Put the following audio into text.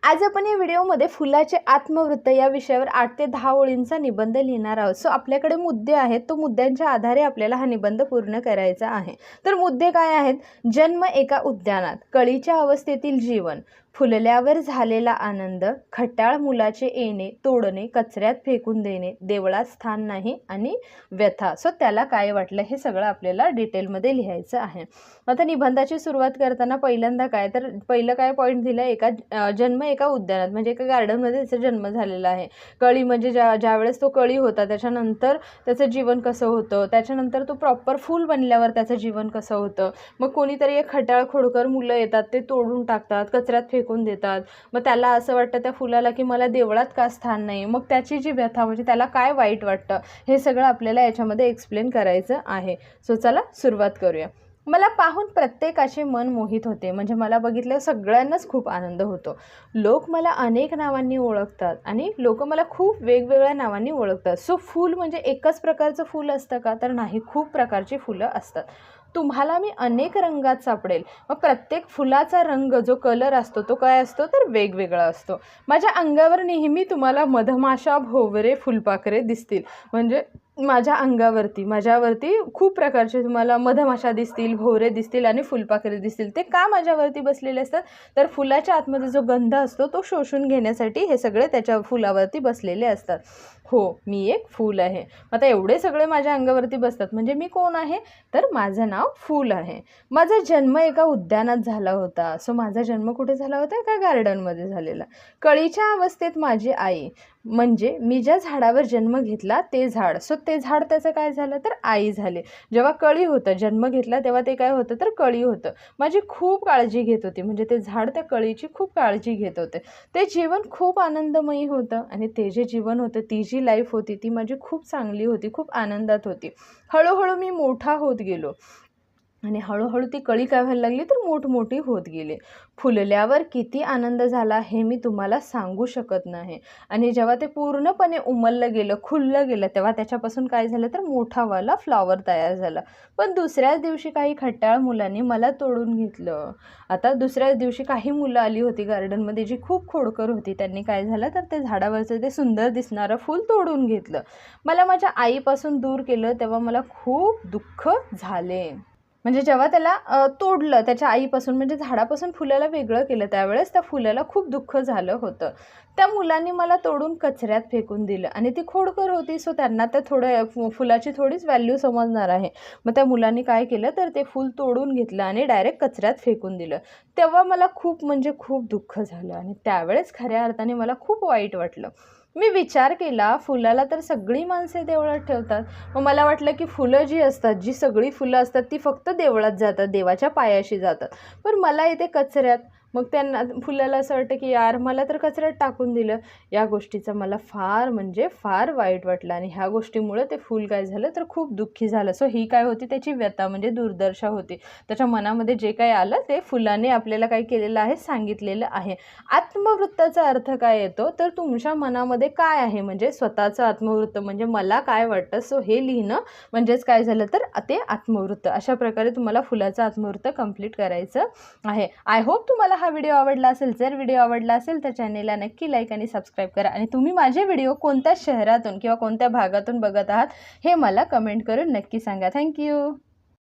आज आपण या व्हिडिओमध्ये फुलाचे आत्मवृत्त या विषयावर 8 ते 10 ओळींचा निबंध लिहिणार आहोत। सो आपल्याकडे मुद्दे आहेत, तो मुद्द्यांच्या आधारे आपल्याला हा निबंध पूर्ण करायचा आहे। तर मुद्दे काय आहेत? जन्म एका उद्यानात, कळीच्या अवस्थेतील जीवन, फुलल्यावर झालेला आनंद, खट्याळ मुलाचे येणे, तोडणे, कचऱ्यात फेकून देणे, देवळात स्थान नाही आणि व्यथा। सो त्याला काय वाटलं हे सगळं आपल्याला डिटेलमध्ये लिहायचं आहे। आता निबंधाची सुरुवात करताना पहिल्यांदा काय तर पहिलं काय पॉईंट दिलं, जन्म एका उद्यानात म्हणजे एका गार्डनमध्ये त्याचा जन्म झालेला आहे। कळी म्हणजे ज्यावेळेस तो कळी होता त्याच्यानंतर त्याचं जीवन कसं होतं, त्याच्यानंतर तो प्रॉपर फूल बनल्यावर त्याचं जीवन कसं होतं। मग कोणीतरी एक खट्याळ खोडकर मुलं येतात, ते तोडून टाकतात, कचऱ्यात फेकून देतात। मग त्याला असं वाटतं त्या फुलाला की मला देवळात का स्थान नाही, मग त्याची जी व्यथा म्हणजे त्याला काय वाईट वाटतं हे सगळं आपल्याला याच्यामध्ये एक्सप्लेन करायचं आहे। सो चला सुरुवात करूया। मला पाहून प्रत्येकाचे मन मोहित होते, म्हणजे मला बघितलं सगळ्यांनाच खूप आनंद होतो। लोक मला अनेक नावांनी ओळखतात आणि लोक मला खूप वेगवेगळ्या नावांनी ओळखतात। सो फूल म्हणजे एकच प्रकारचं फूल असतं का? तर नाही, खूप प्रकारची फुलं असतात। तुम्हाला मी अनेक रंगात सापडेल। मग प्रत्येक फुलाचा रंग जो कलर असतो तो काय असतो तर वेगवेगळा असतो। माझ्या अंगावर नेहमी तुम्हाला मधमाशा, भोवरे, फुलपाखरे दिसतील, म्हणजे माझ्यावरती खूप प्रकारचे तुम्हाला मधमाशा दिसतील, भोवरे दिसतील आणि फुलपाखरे दिसतील। ते का माझ्यावरती बसलेले असतात तर फुलाच्या आतमध्ये जो गंध असतो तो शोषून घेण्यासाठी हे सगळे त्याच्या फुलावरती बसलेले असतात। हो, मी एक फूल आहे। आता एवढे सगळे माझ्या अंगावरती बसतात म्हणजे मी कोण आहे तर माझं नाव फूल आहे। माझा जन्म एका उद्यानात झाला होता। सो माझा जन्म कुठे झाला होता? एका गार्डनमध्ये झालेला। कळीच्या अवस्थेत माझी आई, म्हणजे मी ज्या झाडावर जन्म घेतला ते झाड। सो ते झाड त्याचं काय झालं तर आई झाले। जेव्हा कळी होतं, जन्म घेतला तेव्हा ते काय होतं तर कळी होतं। माझी खूप काळजी घेत होती, म्हणजे ते झाड त्या कळीची खूप काळजी घेत होते। ते जीवन खूप आनंदमयी होतं आणि ते जे जीवन होतं, ती जी लाईफ होती ती माझी खूप चांगली होती, खूप आनंदात होती। हळूहळू मी मोठा होत गेलो आणि हळूहळू ती कळी काय व्हायला लागली तर मोठमोठी होत गेली। फुलल्यावर किती आनंद झाला हे मी तुम्हाला सांगू शकत नाही। आणि जेव्हा ते पूर्णपणे उमललं गेलं, खुललं गेलं, तेव्हा त्याच्यापासून काय झालं तर मोठावाला फ्लॉवर तयार झाला। पण दुसऱ्याच दिवशी काही खट्याळ मुलांनी मला तोडून घेतलं। आता दुसऱ्याच दिवशी काही मुलं आली होती गार्डनमध्ये जी खूप खोडकर होती, त्यांनी काय झालं तर ते झाडावरचं ते सुंदर दिसणारं फूल तोडून घेतलं। मला माझ्या आईपासून दूर केलं, तेव्हा मला खूप दुःख झाले। म्हणजे जेव्हा त्याला तोडलं त्याच्या आईपासून, म्हणजे झाडापासून फुलाला वेगळं केलं, त्यावेळेस त्या फुलाला खूप दुःख झालं होतं। त्या मुलांनी मला तोडून कचऱ्यात फेकून दिलं आणि ती खोडकर होती, सो त्यांना त्या फुलाची थोडीच व्हॅल्यू समजणार आहे। मग त्या मुलांनी काय केलं तर ते फूल तोडून घेतलं आणि डायरेक्ट कचऱ्यात फेकून दिलं। तेव्हा मला खूप म्हणजे खूप दुःख झालं आणि त्यावेळेस खऱ्या अर्थाने मला खूप वाईट वाटलं। मी विचार केला, फुलाला तर सगळी माणसे देवळात ठेवतात, मग मला वाटलं की फुलं जी असतात, जी सगळी फुलं असतात ती फक्त देवळात जातात, देवाच्या पायाशी जातात, पण मला इथे कचऱ्यात। मग त्यांना फुलाला असं वाटतं की यार मला तर कचऱ्यात टाकून दिलं। या गोष्टीचं मला फार म्हणजे फार वाईट वाटलं आणि ह्या गोष्टीमुळे ते फूल काय झालं तर खूप दुःखी झालं। सो ही काय होती त्याची व्यथा म्हणजे दुर्दशा होती। त्याच्या मनामध्ये जे काही आलं ते फुलाने आपल्याला काय केलेलं आहे सांगितलेलं आहे। आत्मवृत्ताचा अर्थ काय येतो तर तुमच्या मनामध्ये काय आहे, म्हणजे स्वतःचं आत्मवृत्त म्हणजे मला काय वाटतं, सो हे लिहिणं म्हणजेच काय झालं तर ते आत्मवृत्त। अशा प्रकारे तुम्हाला फुलाचं आत्मवृत्त कंप्लीट करायचं आहे। आय होप तुम्हाला हा व्हिडिओ आवडला असेल। जर व्हिडिओ आवडला असेल तर चॅनेलला नक्की लाईक आणि सबस्क्राईब करा आणि तुम्ही माझे व्हिडिओ कोणत्या शहरातून किंवा कोणत्या भागातून बघत आहात हे मला कमेंट करून नक्की सांगा। थँक्यू।